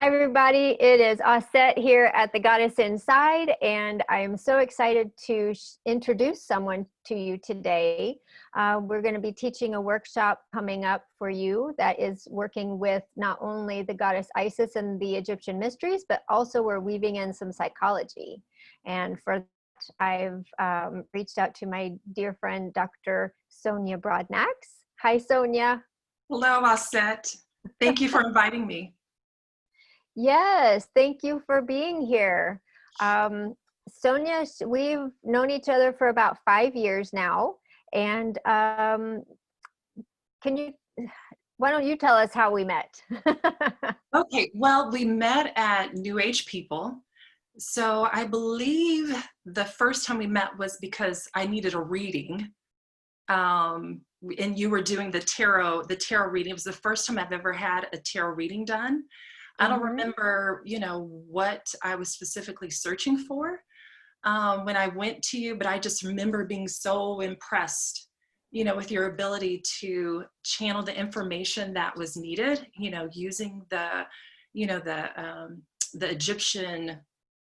Everybody, it is Aset here at the Goddess Inside, and I am so excited to introduce someone to you today. We're going to be teaching a workshop coming up for you that is working with not only the goddess Isis and the Egyptian mysteries, but also we're weaving in some psychology. And for that, I've reached out to my dear friend, Dr. Sonya Broadnax. Hi, Sonya. Hello, Aset. Thank you for inviting me. Yes, thank you for being here. Sonya, we've known each other for about 5 years now, and why don't you tell us how we met? Okay, well, we met at New Age People. So I believe the first time we met was because I needed a reading. And you were doing the tarot reading. It was the first time I've ever had a tarot reading done. I don't remember, what I was specifically searching for when I went to you, but I just remember being so impressed, with your ability to channel the information that was needed, using the Egyptian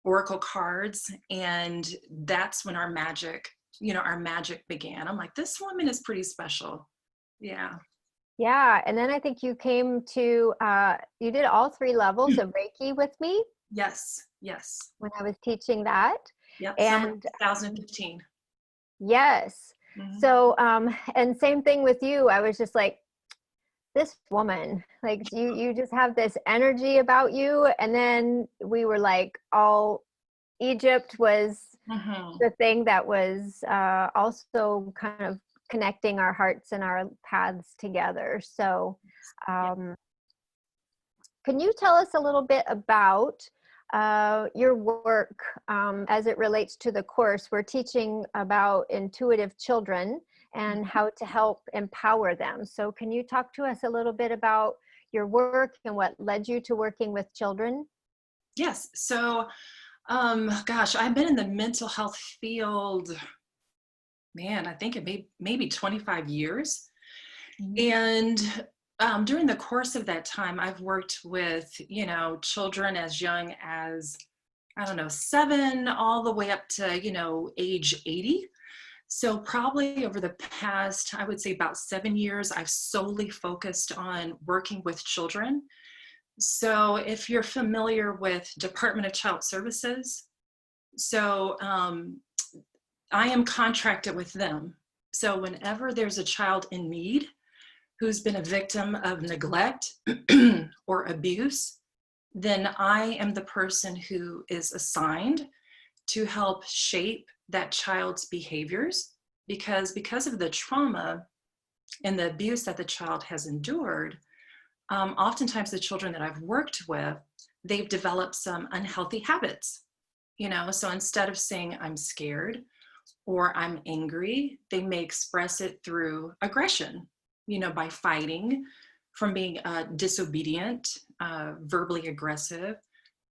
oracle cards. And that's when our magic began. I'm like, this woman is pretty special. Yeah. Yeah, and then I think you came to, you did all 3 levels of Reiki with me. Yes. When I was teaching that. Yep, And 2015. Yes. Mm-hmm. So, and same thing with you. I was just like, this woman, like you just have this energy about you. And then we were like, Egypt was the thing that was also kind of connecting our hearts and our paths together. So can you tell us a little bit about your work as it relates to the course? We're teaching about intuitive children and how to help empower them. So can you talk to us a little bit about your work and what led you to working with children? Yes. So, I've been in the mental health field, man, I think it maybe 25 years. And during the course of that time, I've worked with, children as young as, 7 all the way up to, age 80. So probably over the past, I would say about 7 years, I've solely focused on working with children. So if you're familiar with Department of Child Services, so I am contracted with them. So whenever there's a child in need who's been a victim of neglect or abuse, then I am the person who is assigned to help shape that child's behaviors, because of the trauma and the abuse that the child has endured, oftentimes the children that I've worked with, they've developed some unhealthy habits, so instead of saying I'm scared or I'm angry, they may express it through aggression, by fighting, from being disobedient, verbally aggressive.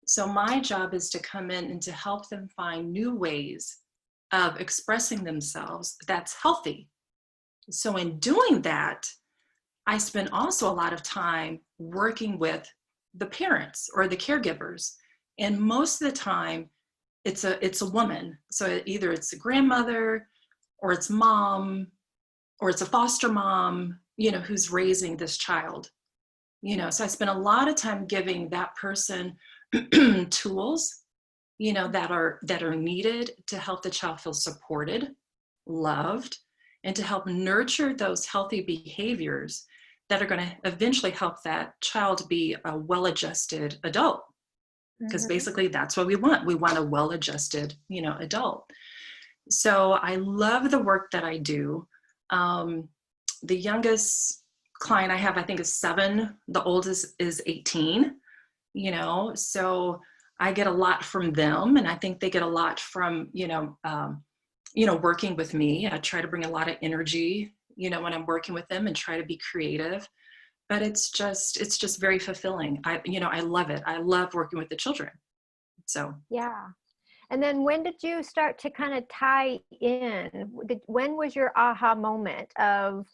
So my job is to come in and to help them find new ways of expressing themselves that's healthy. So in doing that, I spend also a lot of time working with the parents or the caregivers. And most of the time, it's a woman. So either it's a grandmother or it's mom or it's a foster mom, who's raising this child. So I spend a lot of time giving that person tools, that are needed to help the child feel supported, loved, and to help nurture those healthy behaviors that are going to eventually help that child be a well-adjusted adult. Because basically that's what we want. We want a well-adjusted, adult. So I love the work that I do. The youngest client I have, I think, is 7. The oldest is 18, so I get a lot from them, and I think they get a lot from, working with me. I try to bring a lot of energy, when I'm working with them, and try to be creative. But it's just very fulfilling. I love it. I love working with the children. So yeah. And then when did you start to kind of tie in? When was your aha moment of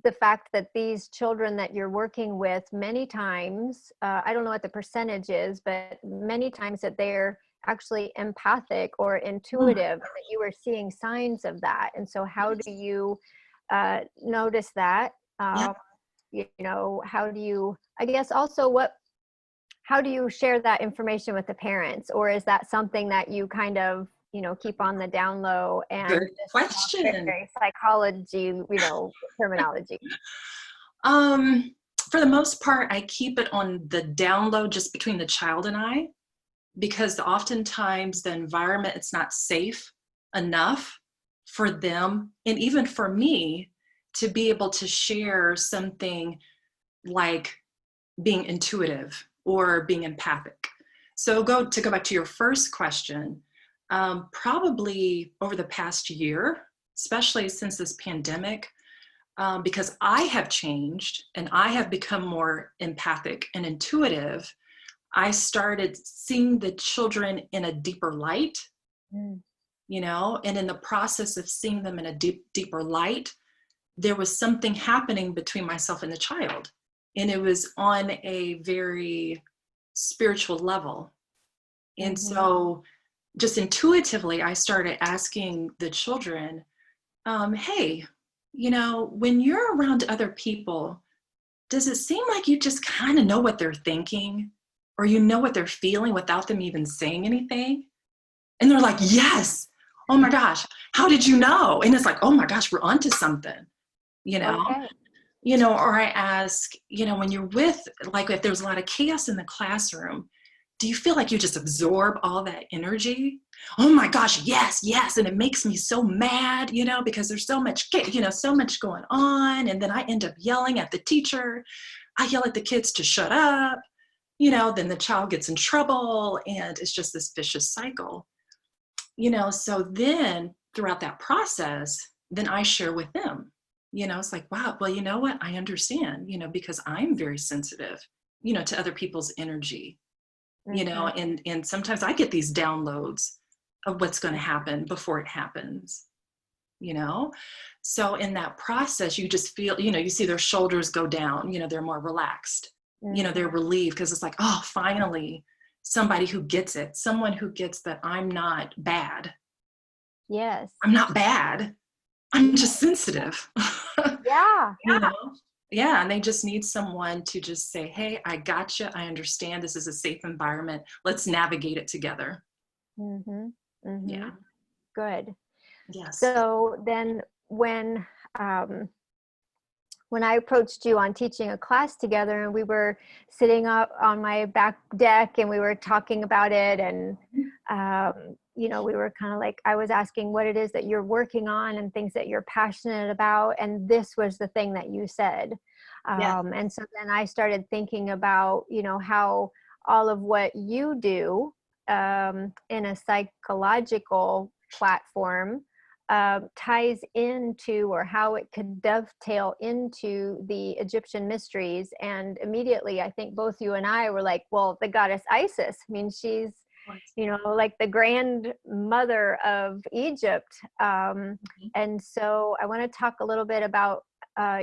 the fact that these children that you're working with, many times, I don't know what the percentage is, but many times that they're actually empathic or intuitive, and that you are seeing signs of that. And so how do you notice that? Yeah. You know, how do you, I guess also how do you share that information with the parents? Or is that something that you kind of, you know, keep on the down low and Good just question. very psychology, you know, terminology? For the most part, I keep it on the down low, just between the child and I, because oftentimes the environment, it's not safe enough for them, and even for me, to be able to share something like being intuitive or being empathic. So go back to your first question, probably over the past year, especially since this pandemic, because I have changed and I have become more empathic and intuitive, I started seeing the children in a deeper light, you know, and in the process of seeing them in a deeper light, there was something happening between myself and the child. And it was on a very spiritual level. And so just intuitively, I started asking the children, hey, you know, when you're around other people, does it seem like you just kind of know what they're thinking, or you know what they're feeling without them even saying anything? And they're like, yes. Oh my gosh, how did you know? And it's like, oh my gosh, we're onto something, you know? Okay. You know, or I ask, you know, when you're with, like, if there's a lot of chaos in the classroom, do you feel like you just absorb all that energy? Oh my gosh, yes, yes. And it makes me so mad, you know, because there's so much, you know, so much going on. And then I end up yelling at the teacher. I yell at the kids to shut up, you know, then the child gets in trouble, and it's just this vicious cycle, you know. So then throughout that process, then I share with them. You know, it's like, wow, well, you know what? I understand, you know, because I'm very sensitive, you know, to other people's energy, you know, and sometimes I get these downloads of what's going to happen before it happens, you know? So in that process, you just feel, you know, you see their shoulders go down, you know, they're more relaxed, you know, they're relieved, because it's like, oh, finally, somebody who gets it, someone who gets that I'm not bad. Yes. I'm not bad. I'm just sensitive. Yeah. You know? Yeah, and they just need someone to just say, hey, I got you. I understand this is a safe environment. Let's navigate it together. Yeah. Good. Yes. So then um, when I approached you on teaching a class together, and we were sitting up on my back deck and we were talking about it, and you know, we were kind of like, I was asking what it is that you're working on and things that you're passionate about, and this was the thing that you said. Yeah. And so then I started thinking about, you know, how all of what you do in a psychological platform ties into, or how it could dovetail into the Egyptian mysteries. And immediately, I think both you and I were like, well, the goddess Isis, I mean, she's, you know, like the grandmother of Egypt. And so I want to talk a little bit about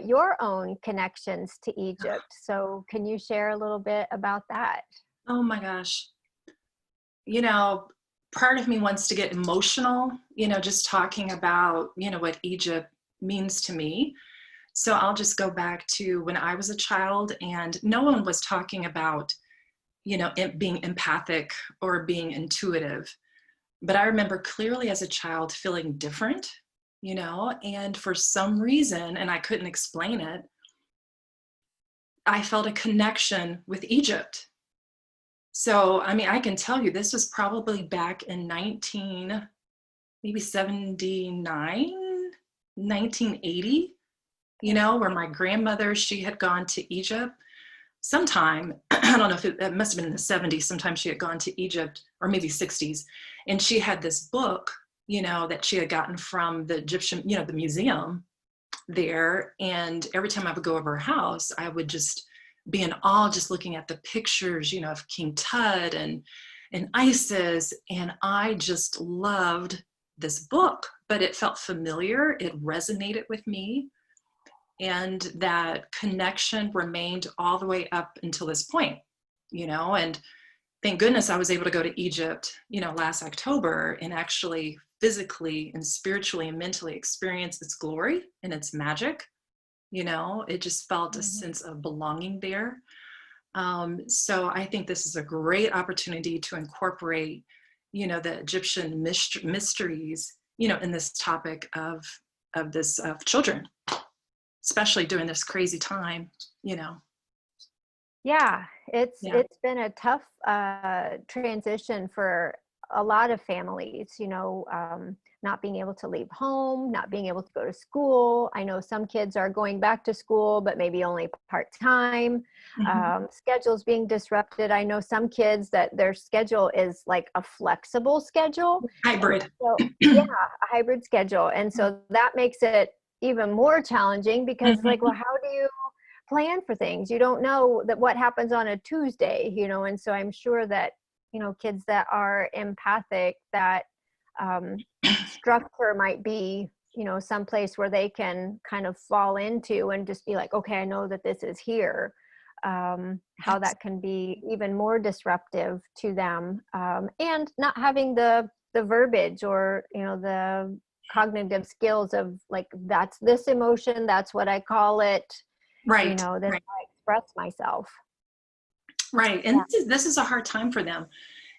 your own connections to Egypt. So can you share a little bit about that? Oh my gosh. You know, part of me wants to get emotional, you know, just talking about, you know, what Egypt means to me. So I'll just go back to when I was a child, and no one was talking about, you know, being empathic or being intuitive. But I remember clearly as a child feeling different, you know, and for some reason, and I couldn't explain it, I felt a connection with Egypt. So, I mean, I can tell you this was probably back in maybe 79, 1980, you know, where my grandmother, she had gone to Egypt sometime. I don't know if it must have been in the 70s. Sometime she had gone to Egypt, or maybe 60s. And she had this book, you know, that she had gotten from the Egyptian, you know, the museum there. And every time I would go over her house, I would just be in awe, just looking at the pictures, you know, of King Tut and Isis. And I just loved this book, but it felt familiar. It resonated with me. And that connection remained all the way up until this point, and thank goodness I was able to go to Egypt, last October, and actually physically and spiritually and mentally experience its glory and its magic. It just felt a sense of belonging there. So I think this is a great opportunity to incorporate, the Egyptian mysteries, in this topic of children, especially during this crazy time. Yeah, it's Yeah. been a tough transition for a lot of families, not being able to leave home, not being able to go to school. I know some kids are going back to school, but maybe only part-time. Schedules being disrupted. I know some kids that their schedule is like a flexible schedule. Hybrid. So, yeah, a hybrid schedule. And so that makes it even more challenging because like, well, how do you plan for things? You don't know that what happens on a Tuesday, and so I'm sure that, kids that are empathic, that structure might be, someplace where they can kind of fall into and just be like, okay, I know that this is here. How that can be even more disruptive to them, and not having the verbiage or, the cognitive skills of like, that's this emotion, that's what I call it. Right. That's right. how I express myself. Right. And this is a hard time for them.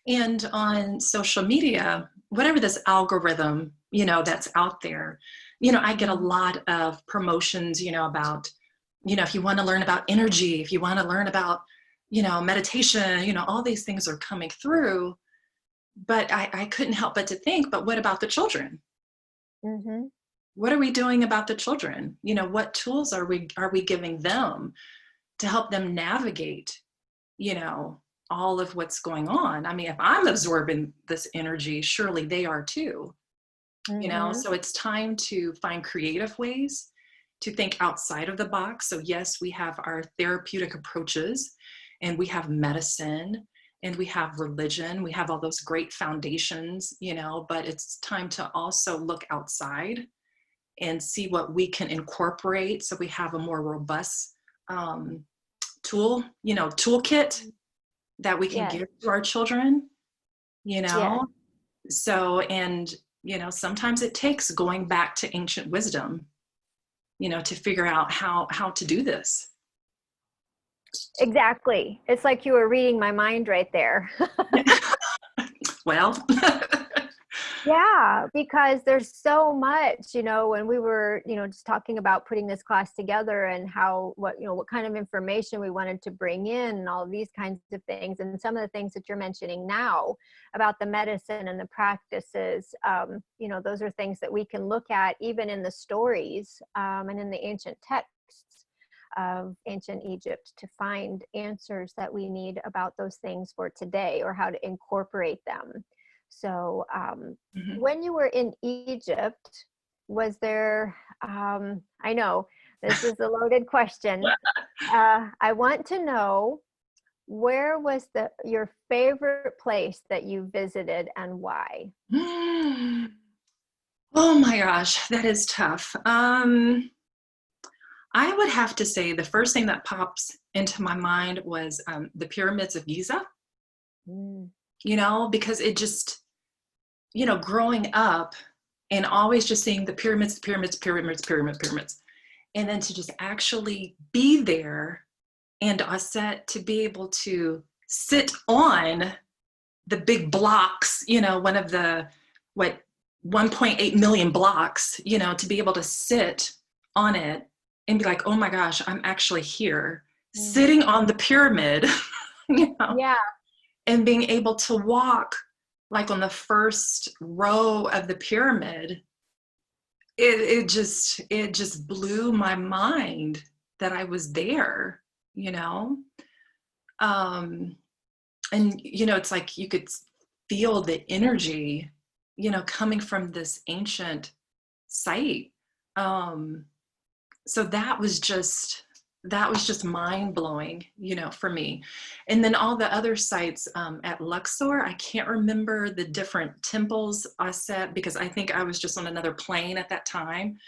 And on social media, whatever this algorithm, that's out there, I get a lot of promotions, about, if you want to learn about energy, if you want to learn about, meditation, all these things are coming through. But I couldn't help but to think, but what about the children? What are we doing about the children? What tools are we giving them to help them navigate, all of what's going on? I mean, if I'm absorbing this energy, surely they are too, so it's time to find creative ways to think outside of the box. So yes, we have our therapeutic approaches, and we have medicine, and we have religion, we have all those great foundations, but it's time to also look outside and see what we can incorporate so we have a more robust toolkit that we can give to our children, So, and, sometimes it takes going back to ancient wisdom, to figure out how to do this. Exactly. It's like you were reading my mind right there. Well, yeah, because there's so much, when we were, just talking about putting this class together and what kind of information we wanted to bring in and all of these kinds of things. And some of the things that you're mentioning now about the medicine and the practices, those are things that we can look at even in the stories and in the ancient texts of ancient Egypt to find answers that we need about those things for today, or how to incorporate them. So when you were in Egypt, was there, I know this is a loaded question. I want to know, where was your favorite place that you visited and why? Oh my gosh, that is tough. I would have to say the first thing that pops into my mind was the pyramids of Giza. Because it just, growing up and always just seeing the pyramids, and then to just actually be there, and Aset to be able to sit on the big blocks, one of the, 1.8 million blocks, to be able to sit on it and be like, oh my gosh, I'm actually here, sitting on the pyramid, Yeah. and being able to walk like on the first row of the pyramid. It just blew my mind that I was there, and it's like you could feel the energy, coming from this ancient site. So that was just mind-blowing, for me. And then all the other sites at Luxor, I can't remember the different temples I said, because I think I was just on another plane at that time.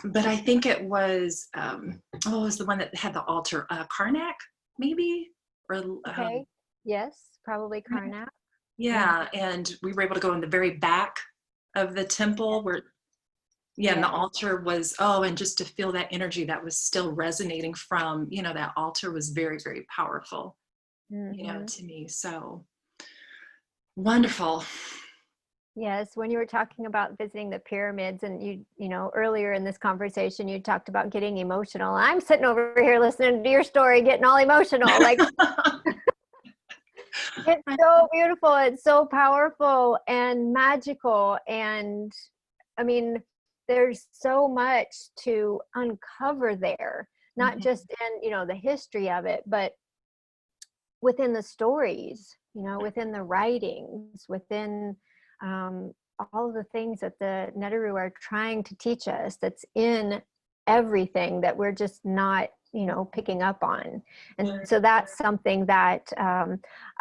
but I think it was, it was the one that had the altar, Karnak, maybe? Or, Okay. Yes, probably Karnak. yeah, and we were able to go in the very back of the temple where, yeah, and the Yes. altar was, and just to feel that energy that was still resonating from, that altar was very, very powerful, Mm-hmm. to me. So wonderful. Yes, when you were talking about visiting the pyramids and you know, earlier in this conversation, you talked about getting emotional. I'm sitting over here listening to your story, getting all emotional. Like, it's so beautiful. It's so powerful and magical. And I mean, there's so much to uncover there, not Mhm. just in, you know, the history of it, but within the stories, you know, within the writings, within um, all of the things that the Netaru are trying to teach us, that's in everything that we're just not, you know, picking up on. And so that's something that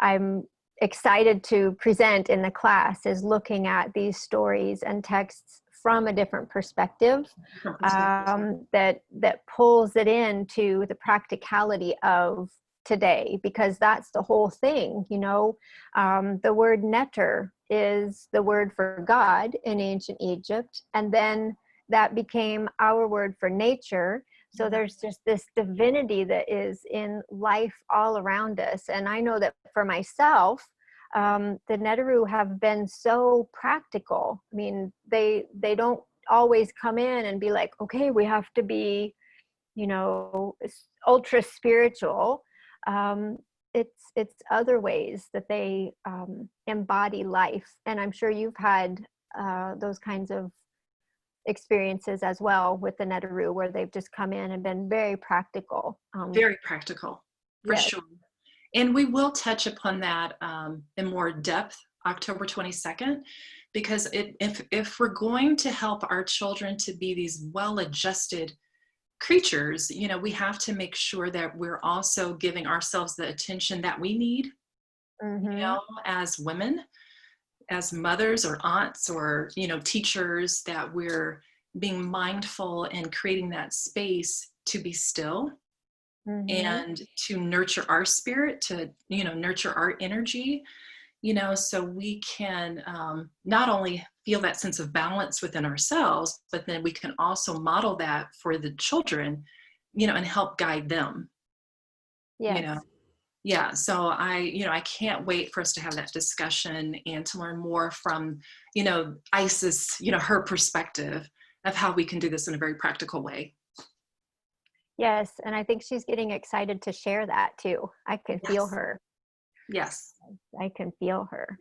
I'm excited to present in the class, is looking at these stories and texts from a different perspective, Different perspectives. that pulls it into the practicality of today, because that's the whole thing, you know. The word neter is the word for God in ancient Egypt, and then that became our word for nature. So there's just this divinity that is in life all around us. And I know that for myself, the Netaru have been so practical. I mean, they don't always come in and be like, okay, we have to be, you know, ultra spiritual. um, it's other ways that they embody life, and I'm sure you've had those kinds of experiences as well with the Netaru, where they've just come in and been very practical. Very practical, for Yes. sure. And we will touch upon that in more depth October 22nd, because if we're going to help our children to be these well-adjusted creatures, we have to make sure that we're also giving ourselves the attention that we need, Mm-hmm. as women, as mothers or aunts or, teachers, that we're being mindful and creating that space to be still Mm-hmm. and to nurture our spirit, to, nurture our energy, so we can not only feel that sense of balance within ourselves, but then we can also model that for the children, and help guide them, you know. Yes. Yeah, so I can't wait for us to have that discussion and to learn more from, Isis, her perspective of how we can do this in a very practical way. Yes, and I think she's getting excited to share that too. I can feel Yes. her. Yes, I can feel her.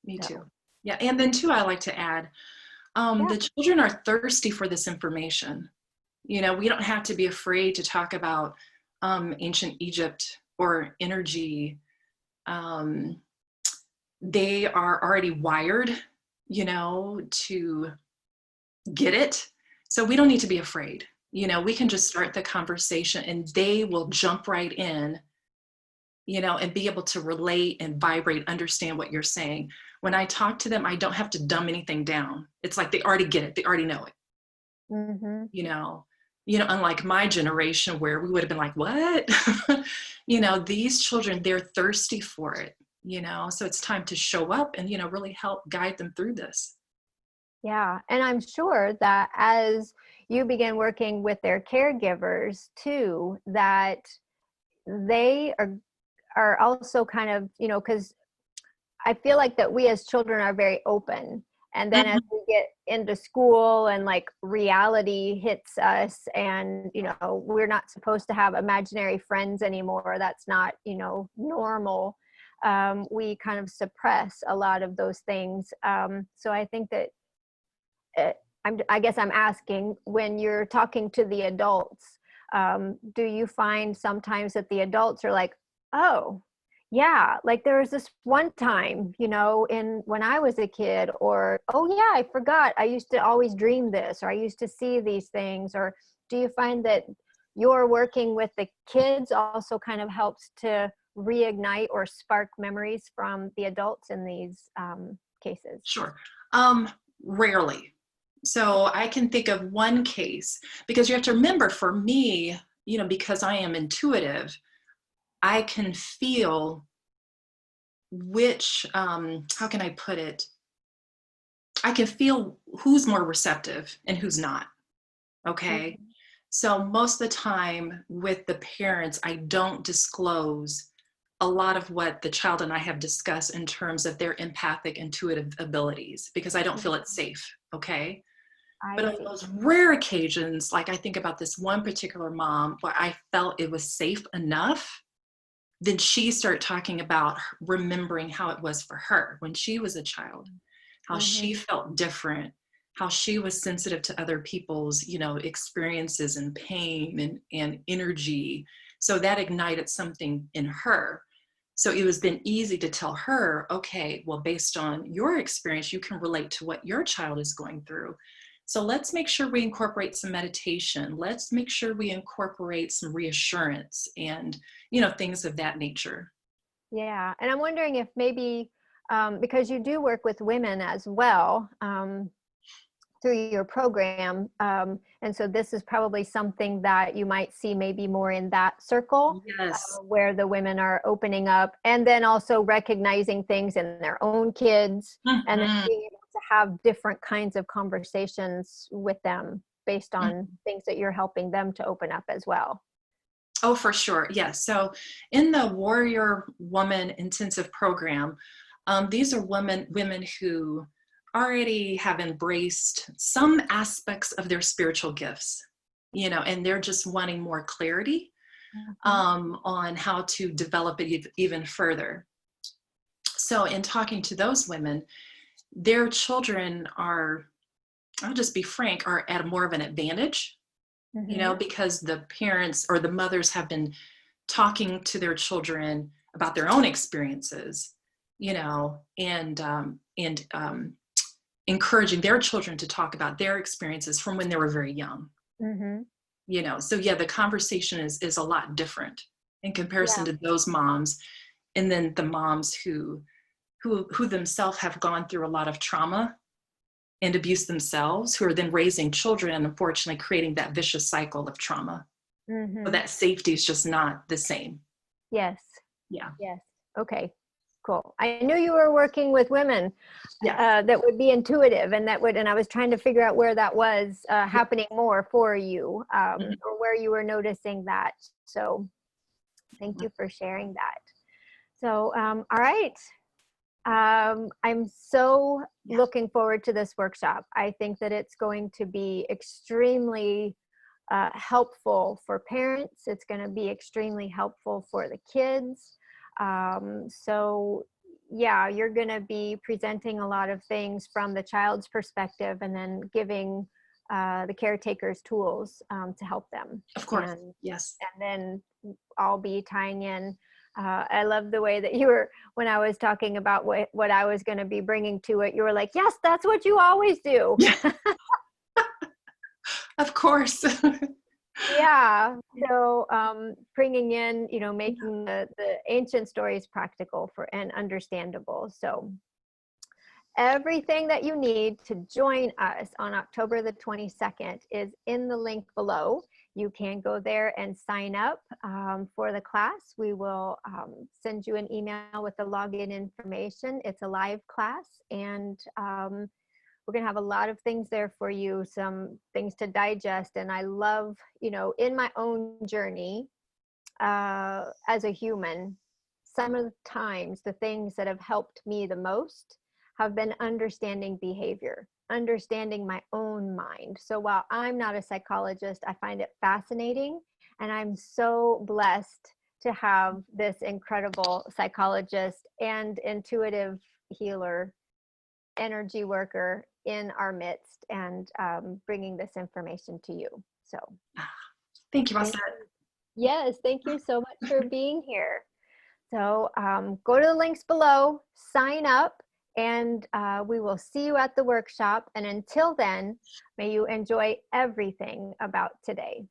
me too. So Yeah, and then too, I like to add, yeah. the children are thirsty for this information. We don't have to be afraid to talk about ancient Egypt or energy. They are already wired, to get it. So we don't need to be afraid. We can just start the conversation and they will jump right in, and be able to relate and vibrate, understand what you're saying. When I talk to them, I don't have to dumb anything down. It's like they already get it. They already know it. Mm-hmm. Unlike my generation where we would have been like, what? These children, they're thirsty for it, so it's time to show up and, really help guide them through this. Yeah, and I'm sure that as you begin working with their caregivers too, that they are also kind of, you know, because I feel like that we as children are very open. And then as Mhm. we get into school and like reality hits us, and, you know, we're not supposed to have imaginary friends anymore. That's not, you know, normal. We kind of suppress a lot of those things. So I think that I guess I'm asking, when you're talking to the adults, do you find sometimes that the adults are like, oh, yeah, like there was this one time, you know, in when I was a kid, or, oh yeah, I forgot, I used to always dream this, or I used to see these things? Or do you find that your working with the kids also kind of helps to reignite or spark memories from the adults in these cases? Sure. Rarely. So I can think of one case, because you have to remember, for me, because I am intuitive, I can feel which, how can I put it? I can feel who's more receptive and who's not. Okay. Mhm. So most of the time with the parents, I don't disclose a lot of what the child and I have discussed in terms of their empathic, intuitive abilities, because I don't feel it's safe. Okay. I But on see. those rare occasions, like I think about this one particular mom where I felt it was safe enough, then she started talking about remembering how it was for her when she was a child, how she Mm-hmm. felt different, how she was sensitive to other people's, experiences and pain and energy. So that ignited something in her. So it was then easy to tell her, okay, well, based on your experience, you can relate to what your child is going through. So let's make sure we incorporate some meditation. Let's make sure we incorporate some reassurance and, things of that nature. Yeah. And I'm wondering if maybe, because you do work with women as well, through your program. And so this is probably something that you might see maybe more in that circle, Yes. where the women are opening up and then also recognizing things in their own kids, and then Mhm. being able to have different kinds of conversations with them based on things that you're helping them to open up as well. Oh, for sure. Yes. So in the Warrior Woman Intensive Program, these are women who already have embraced some aspects of their spiritual gifts, and they're just wanting more clarity Mhm. on how to develop it even further. So in talking to those women, their children are, I'll just be frank, are at more of an advantage, Mhm. because the parents or the mothers have been talking to their children about their own experiences, and encouraging their children to talk about their experiences from when they were very young. Mhm. So yeah, the conversation is a lot different in comparison Yeah. to those moms, and then the moms who themselves have gone through a lot of trauma and abuse themselves, who are then raising children and unfortunately creating that vicious cycle of trauma. So Mhm. that safety is just not the same. Yes. Yeah. Yes. Okay. Cool. I knew you were working with women Yeah. that would be intuitive, and I was trying to figure out where that was happening more for you, Mhm. or where you were noticing that. So thank you for sharing that. So, all right. I'm so Yeah. looking forward to this workshop. I think that it's going to be extremely helpful for parents. It's going to be extremely helpful for the kids. So, yeah, you're going to be presenting a lot of things from the child's perspective, and then giving the caretakers tools to help them. Of course. And Yes. then I'll be tying in. I love the way that you were, when I was talking about what I was going to be bringing to it, you were like, yes, that's what you always do. Yeah. Of course. Yeah. So bringing in, Yeah. making the ancient stories practical for and understandable. So everything that you need to join us on October the 22nd is in the link below. You can go there and sign up for the class. We will send you an email with the login information. It's a live class, and we're going to have a lot of things there for you, some things to digest. And I love, in my own journey as a human, some of the times the things that have helped me the most have been understanding behavior, understanding my own mind. So while I'm not a psychologist, I find it fascinating. And I'm so blessed to have this incredible psychologist and intuitive healer, energy worker in our midst, and bringing this information to you. So Thank you, thank Marcette. you. Yes, thank you so much for being here. So go to the links below, sign up, and we will see you at the workshop. And until then, may you enjoy everything about today.